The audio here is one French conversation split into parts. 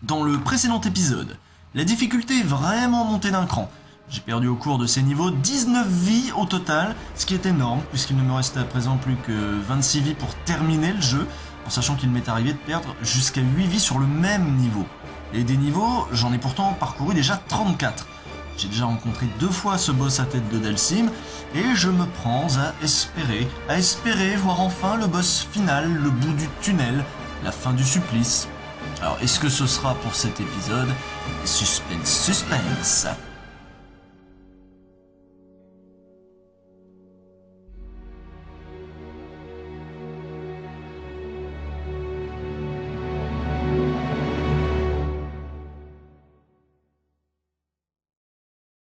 Dans le précédent épisode, la difficulté est vraiment montée d'un cran. J'ai perdu au cours de ces niveaux 19 vies au total, ce qui est énorme puisqu'il ne me restait à présent plus que 26 vies pour terminer le jeu, en sachant qu'il m'est arrivé de perdre jusqu'à 8 vies sur le même niveau. Et des niveaux, j'en ai pourtant parcouru déjà 34. J'ai déjà rencontré 2 fois ce boss à tête de Dhalsim, et je me prends à espérer voir enfin le boss final, le bout du tunnel, la fin du supplice. Alors, est-ce que ce sera pour cet épisode? Suspense, suspense.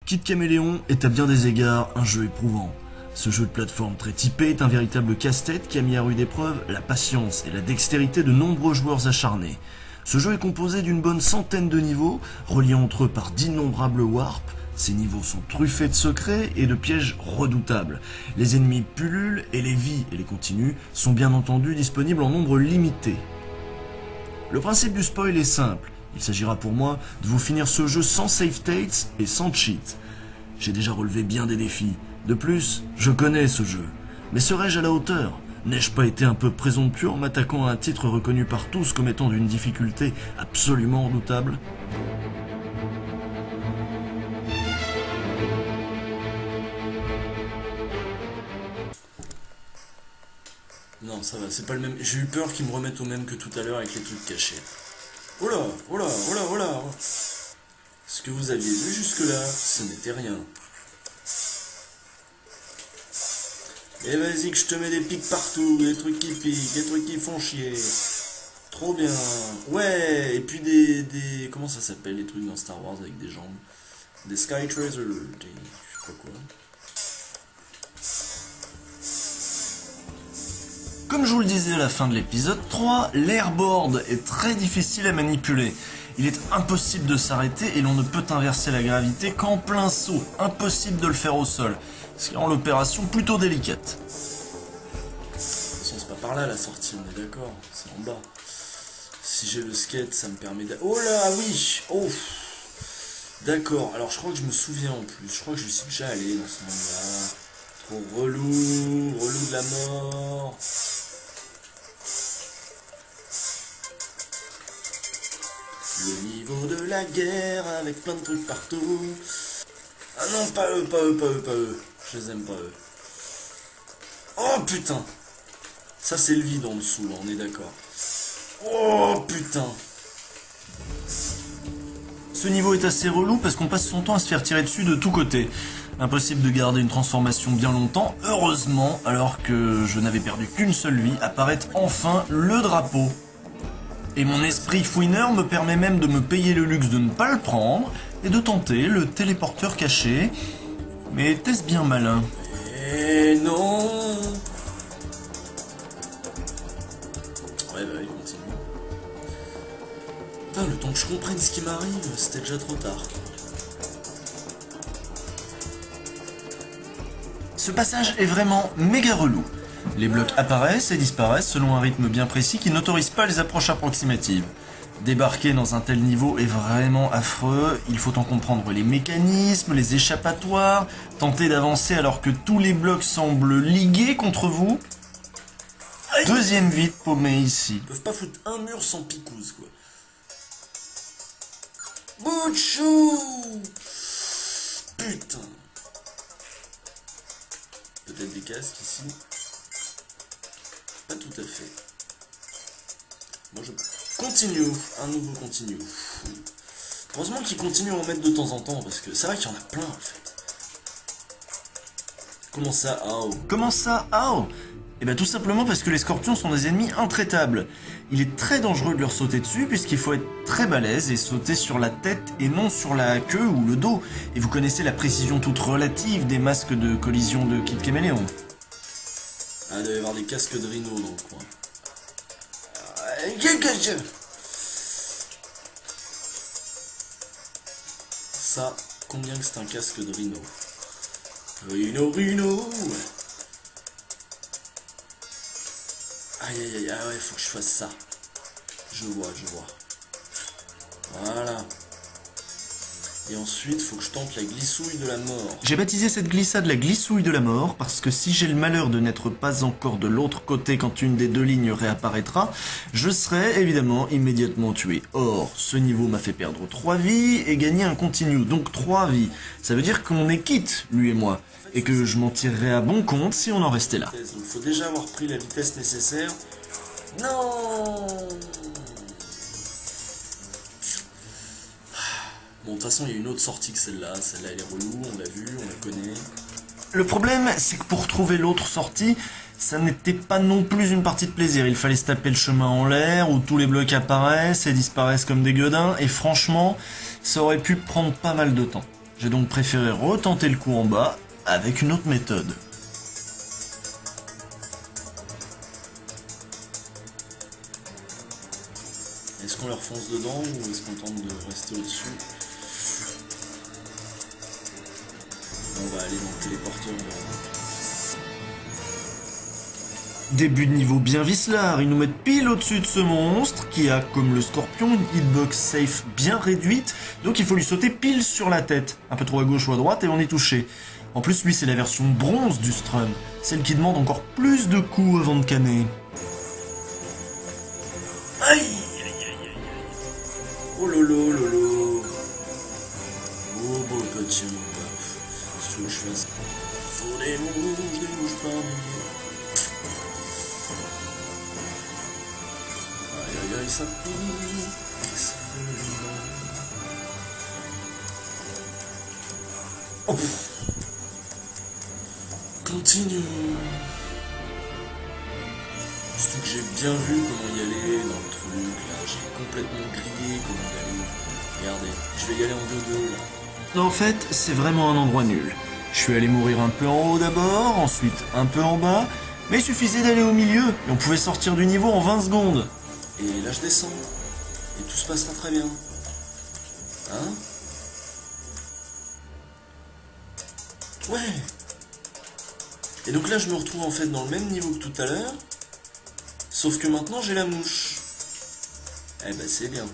Kid Caméléon est à bien des égards un jeu éprouvant. Ce jeu de plateforme très typé est un véritable casse-tête qui a mis à rude épreuve la patience et la dextérité de nombreux joueurs acharnés. Ce jeu est composé d'une bonne centaine de niveaux, reliés entre eux par d'innombrables warps. Ces niveaux sont truffés de secrets et de pièges redoutables. Les ennemis pullulent et les vies et les continues sont bien entendu disponibles en nombre limité. Le principe du spoil est simple. Il s'agira pour moi de vous finir ce jeu sans save states et sans cheat. J'ai déjà relevé bien des défis. De plus, je connais ce jeu. Mais serais-je à la hauteur ? N'ai-je pas été un peu présomptueux en m'attaquant à un titre reconnu par tous comme étant d'une difficulté absolument redoutable ? Non, ça va, c'est pas le même. J'ai eu peur qu'ils me remettent au même que tout à l'heure avec les trucs cachés. Oh là, oh là, oh là, oh là. Ce que vous aviez vu jusque-là, ce n'était rien. Et vas-y que je te mets des pics partout, des trucs qui piquent, des trucs qui font chier. Trop bien. Ouais, et puis des... Comment ça s'appelle les trucs dans Star Wars avec des jambes? Des Sky Tracer, des... je sais pas quoi. Comme je vous le disais à la fin de l'épisode 3, l'airboard est très difficile à manipuler. Il est impossible de s'arrêter et l'on ne peut inverser la gravité qu'en plein saut. Impossible de le faire au sol. Ce qui rend l'opération plutôt délicate. De toute façon, c'est pas par là la sortie, on est d'accord. C'est en bas. Si j'ai le skate, ça me permet de... Oh là, oui. Oh. D'accord, alors je crois que je me souviens en plus. Je crois que je suis déjà allé dans ce monde-là. Trop relou. Relou de la mort. Le niveau de la guerre avec plein de trucs partout. Ah non, pas eux, pas eux, pas eux, pas eux. Je les aime pas eux. Oh putain. Ça c'est le vide en dessous là, on est d'accord. Oh putain. Ce niveau est assez relou parce qu'on passe son temps à se faire tirer dessus de tous côtés. Impossible de garder une transformation bien longtemps. Heureusement, alors que je n'avais perdu qu'une seule vie, apparaît enfin le drapeau. Et mon esprit fouineur me permet même de me payer le luxe de ne pas le prendre et de tenter le téléporteur caché. Mais était-ce bien malin? Eh non. Ouais bah il continue. Putain, le temps que je comprenne ce qui m'arrive, c'était déjà trop tard. Ce passage est vraiment méga relou. Les blocs apparaissent et disparaissent selon un rythme bien précis qui n'autorise pas les approches approximatives. Débarquer dans un tel niveau est vraiment affreux, il faut en comprendre les mécanismes, les échappatoires, tenter d'avancer alors que tous les blocs semblent ligués contre vous. Deuxième vide paumé ici. Ils peuvent pas foutre un mur sans picouse quoi. Bouchou. Putain. Peut-être des casques ici. Pas tout à fait. Moi je continue, un nouveau continue. Heureusement qu'il continue à en mettre de temps en temps, parce que c'est vrai qu'il y en a plein en fait. Comment ça, oh? Comment ça, oh? Eh bien tout simplement parce que les scorpions sont des ennemis intraitables. Il est très dangereux de leur sauter dessus, puisqu'il faut être très balèze et sauter sur la tête et non sur la queue ou le dos. Et vous connaissez la précision toute relative des masques de collision de Kid Caméléon. Ah, il doit y avoir des casques de rhino dans le coin. Ça, combien que c'est un casque de rhino? Rhino. Aïe, ah ouais, faut que je fasse ça. Je vois. Et ensuite, faut que je tente la glissouille de la mort. J'ai baptisé cette glissade la glissouille de la mort parce que si j'ai le malheur de n'être pas encore de l'autre côté quand une des deux lignes réapparaîtra, je serai évidemment immédiatement tué. Or, ce niveau m'a fait perdre 3 vies et gagner un continu, donc 3 vies. Ça veut dire qu'on est quitte, lui et moi, et que je m'en tirerai à bon compte si on en restait là. Donc faut déjà avoir pris la vitesse nécessaire. Non. Bon, de toute façon, il y a une autre sortie que celle-là. Celle-là, elle est relou, on l'a vu, on la connaît. Le problème, c'est que pour trouver l'autre sortie, ça n'était pas non plus une partie de plaisir. Il fallait se taper le chemin en l'air, où tous les blocs apparaissent et disparaissent comme des gueudins, et franchement, ça aurait pu prendre pas mal de temps. J'ai donc préféré retenter le coup en bas, avec une autre méthode. Est-ce qu'on leur fonce dedans, ou est-ce qu'on tente de rester au-dessus? On va aller dans le téléporteur. Début de niveau bien vicelard, ils nous mettent pile au-dessus de ce monstre, qui a, comme le scorpion, une hitbox safe bien réduite, donc il faut lui sauter pile sur la tête, un peu trop à gauche ou à droite, et on est touché. En plus, lui, c'est la version bronze du strum, celle qui demande encore plus de coups avant de canner. Aïe, aïe, aïe, aïe, aïe. Oh lolo, lolo. Oh beau petit. Qu'est-ce que je fasse? Faut des mouches pas. Aïe aïe aïe, ça pique. Ça fait le mal. Oh. Continue. Surtout que j'ai bien vu comment y aller dans le truc, là, j'ai complètement grillé comment y aller. Regardez, je vais y aller en 2-2 là. En fait, c'est vraiment un endroit nul. Je suis allé mourir un peu en haut d'abord, ensuite un peu en bas, mais il suffisait d'aller au milieu, et on pouvait sortir du niveau en 20 secondes. Et là je descends, et tout se passera très bien. Hein? Ouais. Et donc là je me retrouve en fait dans le même niveau que tout à l'heure, sauf que maintenant j'ai la mouche. Eh ben c'est bien.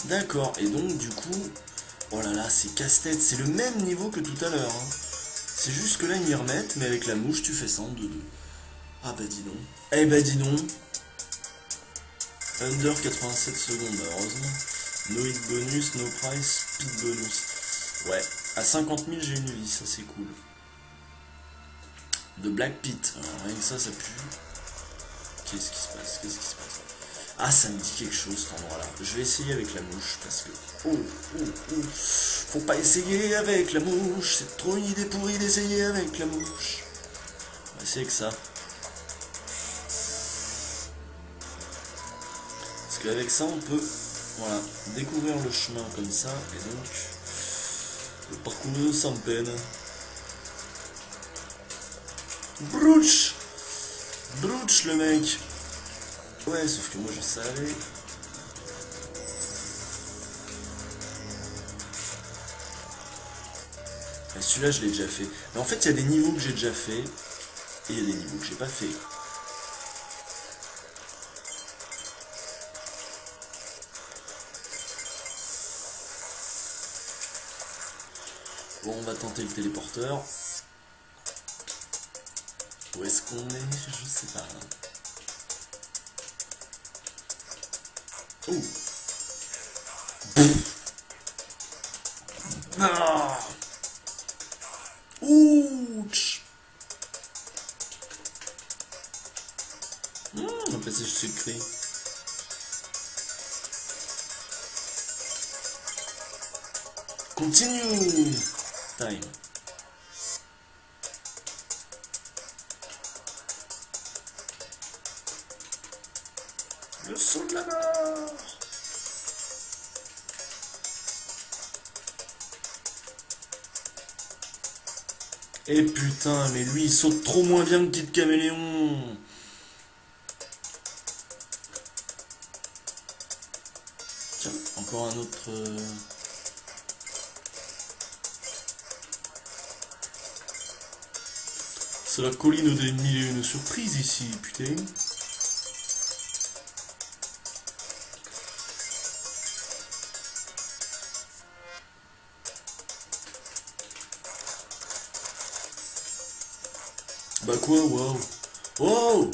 D'accord, et donc du coup, oh là là, c'est casse-tête, c'est le même niveau que tout à l'heure. Hein. C'est juste que là ils m'y remettent, mais avec la mouche tu fais ça en 2-2. Ah bah dis donc. Eh bah dis donc. Under 87 secondes, heureusement. No hit bonus, no price, speed bonus. Ouais, à 50 000 j'ai une vie, ça c'est cool. De Black Pit, alors rien que ça pue. Qu'est-ce qui se passe? Qu'est-ce qui se passe? Ah, ça me dit quelque chose cet endroit-là. Je vais essayer avec la mouche parce que... Oh, oh, oh. Faut pas essayer avec la mouche. C'est trop une idée pourrie d'essayer avec la mouche. On va essayer avec ça. Parce qu'avec ça, on peut... Voilà, découvrir le chemin comme ça. Et donc... Le parcourir sans peine. Brouch! Brouch le mec! Ouais, sauf que moi je savais. Et celui-là je l'ai déjà fait. Mais en fait il y a des niveaux que j'ai déjà fait. Et il y a des niveaux que j'ai pas fait. Bon, on va tenter le téléporteur. Où est-ce qu'on est? Je sais pas. Oh. Ah. Ouch. Un passage secret. Continue. Time. Le saut de la mort. Et putain, mais lui il saute trop moins bien que Kid Caméléon. Tiens, encore un autre... C'est la colline des mille et une surprises ici, putain. Bah quoi, waouh. Wow.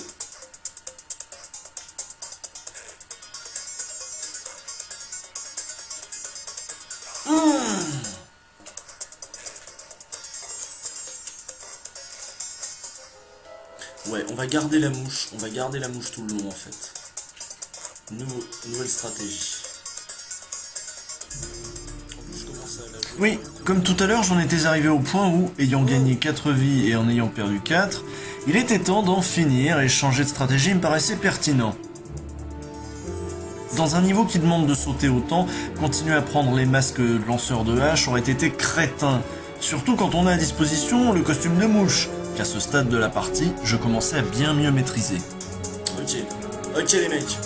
Ouais, on va garder la mouche. On va garder la mouche tout le long en fait. Nouvelle stratégie. Je commence à la jouer. Oui, comme tout à l'heure, j'en étais arrivé au point où, ayant gagné 4 vies et en ayant perdu 4, il était temps d'en finir et changer de stratégie me paraissait pertinent. Dans un niveau qui demande de sauter autant, continuer à prendre les masques de lanceurs de hache aurait été crétin. Surtout quand on a à disposition le costume de mouche, qu'à ce stade de la partie, je commençais à bien mieux maîtriser. Ok. Ok les mecs.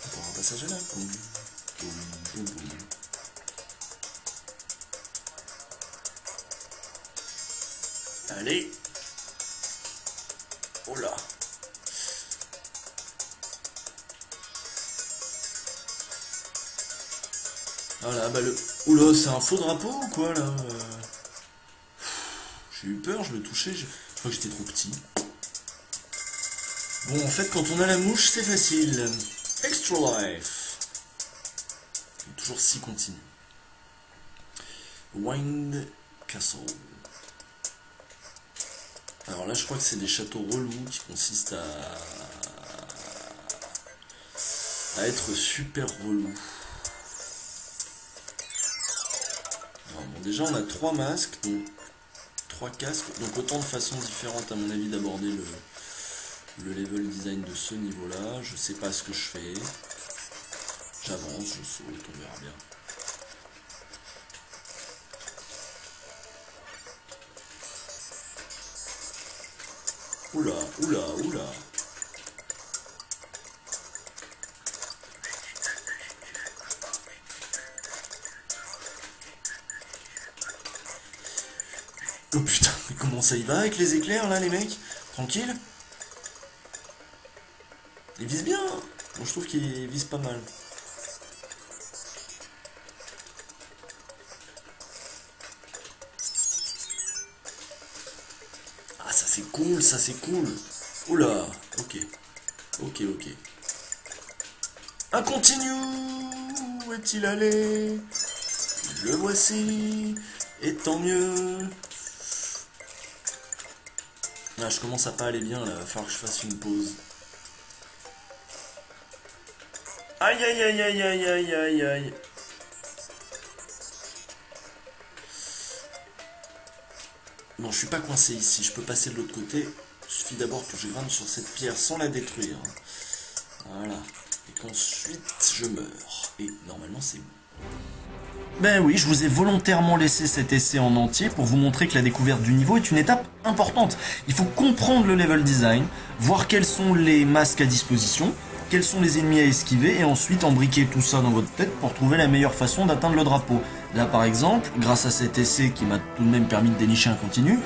Encore un passage à la boum. Boum, boum, boum. Allez. Oh là. Voilà, bah le... Oula, c'est un faux drapeau ou quoi là J'ai eu peur, je le touchais, je crois que j'étais trop petit. Bon, en fait, quand on a la mouche, c'est facile. Extra life. Toujours 6 continu. Wind Castle. Alors là, je crois que c'est des châteaux relous qui consistent à être super relous. Alors, bon, déjà, on a 3 masques, donc 3 casques, donc autant de façons différentes, à mon avis, d'aborder le level design de ce niveau-là. Je sais pas ce que je fais. J'avance, je saute, on verra bien. Oula, oula, oula. Oh putain, mais comment ça y va avec les éclairs là les mecs? Tranquille? Ils visent bien. Moi je trouve qu'ils visent pas mal. Ah ça c'est cool, ça c'est cool. Oula, ok. Ok, ok. Un continu. Où est-il allé? Le voici. Et tant mieux. Ah, je commence à pas aller bien là, va falloir que je fasse une pause. Aïe aïe aïe aïe aïe aïe aïe aïe. Bon, je suis pas coincé ici, je peux passer de l'autre côté. Il suffit d'abord que je grimpe sur cette pierre sans la détruire. Voilà. Et qu'ensuite je meurs. Et normalement c'est bon. Ben oui, je vous ai volontairement laissé cet essai en entier pour vous montrer que la découverte du niveau est une étape importante. Il faut comprendre le level design, voir quels sont les masques à disposition, quels sont les ennemis à esquiver et ensuite embriquer tout ça dans votre tête pour trouver la meilleure façon d'atteindre le drapeau. Là par exemple, grâce à cet essai qui m'a tout de même permis de dénicher un continu,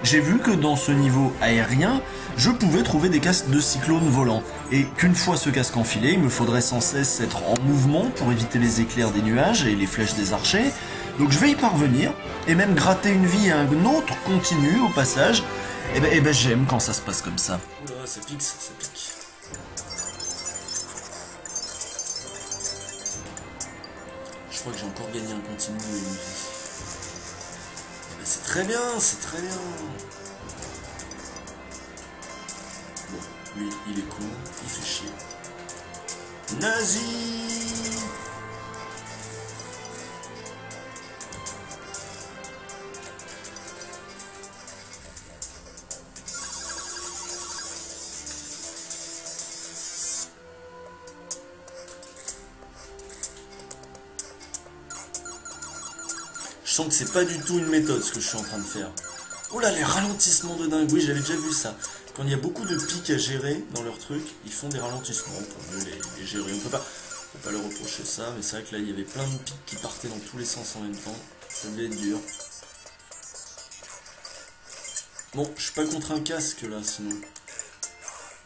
j'ai vu que dans ce niveau aérien, je pouvais trouver des casques de cyclone volants. Et qu'une fois ce casque enfilé, il me faudrait sans cesse être en mouvement pour éviter les éclairs des nuages et les flèches des archers. Donc je vais y parvenir, et même gratter une vie à un autre continu au passage. Et ben j'aime quand ça se passe comme ça. Oula, ça pique, ça pique. Je crois que j'ai encore gagné un continu et une vie. C'est très bien, c'est très bien. Bon, lui, il est con, il fait chier. Nazi! Je sens que c'est pas du tout une méthode ce que je suis en train de faire. Oh là, les ralentissements de dingue. Oui, j'avais déjà vu ça. Quand il y a beaucoup de pics à gérer dans leur truc, ils font des ralentissements pour mieux les gérer. On peut pas leur reprocher ça, mais c'est vrai que là, il y avait plein de pics qui partaient dans tous les sens en même temps. Ça devait être dur. Bon, je suis pas contre un casque là, sinon.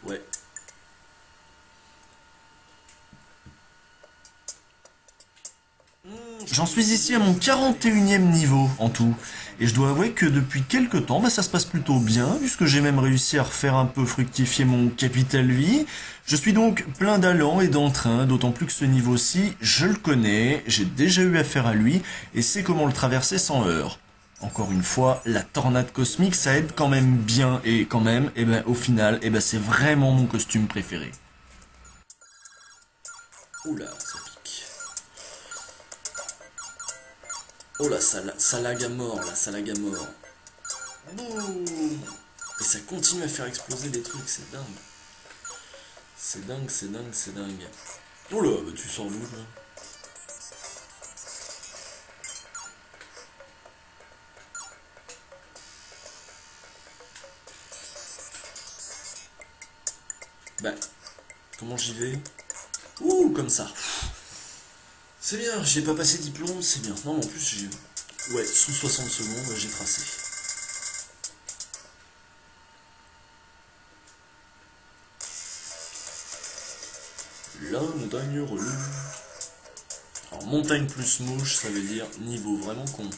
Ouais. J'en suis ici à mon 41e niveau en tout. Et je dois avouer que depuis quelques temps, ça se passe plutôt bien, puisque j'ai même réussi à refaire un peu fructifier mon capital vie. Je suis donc plein d'allant et d'entrain, d'autant plus que ce niveau-ci, je le connais, j'ai déjà eu affaire à lui, et sais comment le traverser sans heurts. Encore une fois, la tornade cosmique, ça aide quand même bien, et quand même, au final, c'est vraiment mon costume préféré. Oula, ça pique. Oh là, ça lag à mort, là, ça lag à mort. Boum. Et ça continue à faire exploser des trucs, c'est dingue. C'est dingue, c'est dingue, c'est dingue. Oh là, bah tu sors d'où, là? Bah, comment j'y vais? Ouh, comme ça. C'est bien, j'ai pas passé diplôme, c'est bien. Non, mais en plus, j'ai... Ouais, sous 60 secondes, j'ai tracé. La montagne relue. Alors, montagne plus mouche, ça veut dire niveau vraiment con.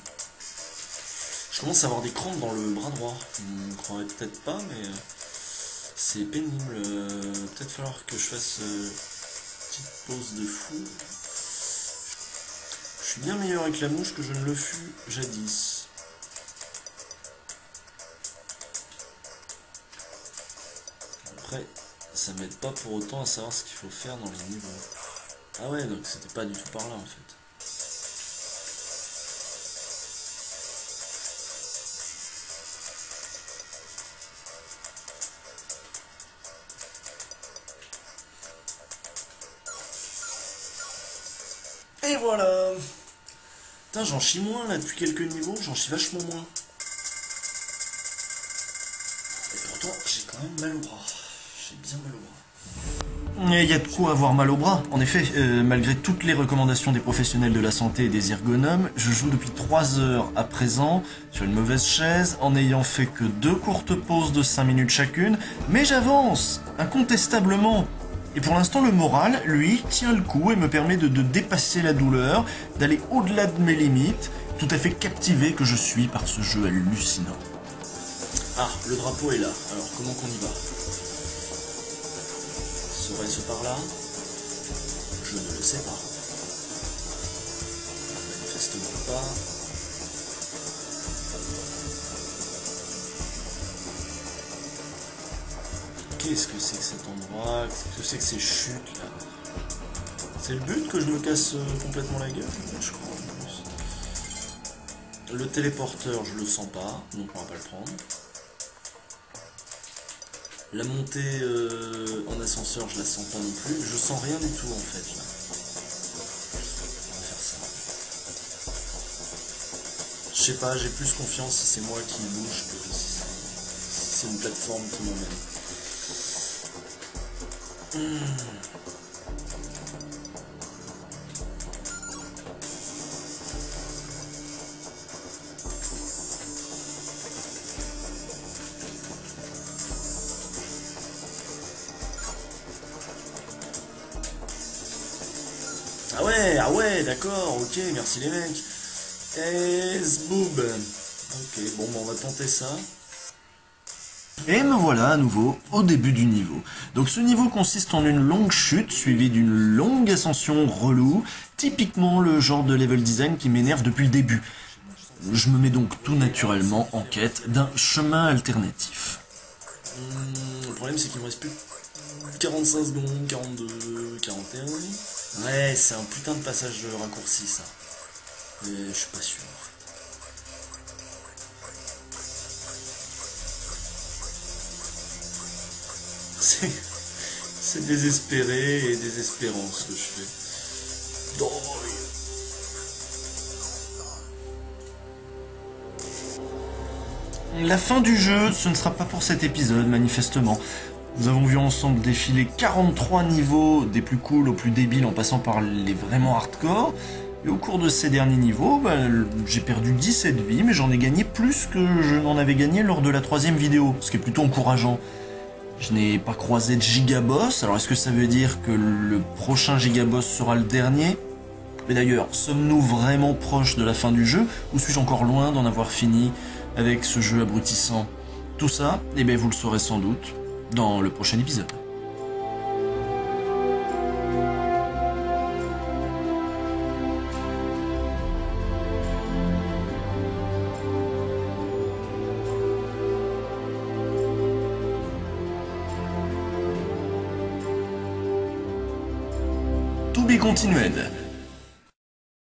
Je commence à avoir des crampes dans le bras droit. On ne croirait peut-être pas, mais... c'est pénible. Peut-être falloir que je fasse une petite pause de fou. Je suis bien meilleur avec la mouche que je ne le fus jadis. Après, ça m'aide pas pour autant à savoir ce qu'il faut faire dans les niveaux. Ah ouais, donc c'était pas du tout par là en fait. Et voilà. Putain, j'en chie moins là depuis quelques niveaux, j'en chie vachement moins. Et pourtant, j'ai quand même mal au bras. J'ai bien mal au bras. Il y a de quoi avoir mal au bras. En effet, malgré toutes les recommandations des professionnels de la santé et des ergonomes, je joue depuis 3 heures à présent sur une mauvaise chaise, en n'ayant fait que 2 courtes pauses de 5 minutes chacune, mais j'avance, incontestablement. Et pour l'instant, le moral, lui, tient le coup et me permet de dépasser la douleur, d'aller au-delà de mes limites, tout à fait captivé que je suis par ce jeu hallucinant. Ah, le drapeau est là. Alors, comment qu'on y va? Serait-ce par là? Je ne le sais pas. Manifestement pas. Qu'est-ce que c'est que cet endroit? Qu'est-ce que c'est que ces chutes là? C'est le but que je me casse complètement la gueule, je crois en plus. Le téléporteur, je le sens pas, donc on va pas le prendre. La montée en ascenseur, je la sens pas non plus. Je sens rien du tout en fait là. On va faire ça. Je sais pas, j'ai plus confiance si c'est moi qui bouge que si c'est une plateforme qui m'emmène. Ah ouais, d'accord, ok, merci les mecs. Et zboob. Ok, bon, on va tenter ça. Et me voilà à nouveau au début du niveau. Donc ce niveau consiste en une longue chute suivie d'une longue ascension relou, typiquement le genre de level design qui m'énerve depuis le début. Je me mets donc tout naturellement en quête d'un chemin alternatif. Le problème c'est qu'il me reste plus 45 secondes, 42, 41. Ouais, c'est un putain de passage de raccourci ça. Mais je suis pas sûr. C'est désespéré et désespérant ce que je fais. Oh, La fin du jeu, ce ne sera pas pour cet épisode, manifestement. Nous avons vu ensemble défiler 43 niveaux, des plus cools aux plus débiles en passant par les vraiment hardcore. Et au cours de ces derniers niveaux, j'ai perdu 17 vies, mais j'en ai gagné plus que je n'en avais gagné lors de la 3e vidéo, ce qui est plutôt encourageant. Je n'ai pas croisé de gigaboss, alors est-ce que ça veut dire que le prochain gigaboss sera le dernier? Mais d'ailleurs, sommes-nous vraiment proches de la fin du jeu, ou suis-je encore loin d'en avoir fini avec ce jeu abrutissant? Tout ça, eh bien vous le saurez sans doute dans le prochain épisode. To be continued.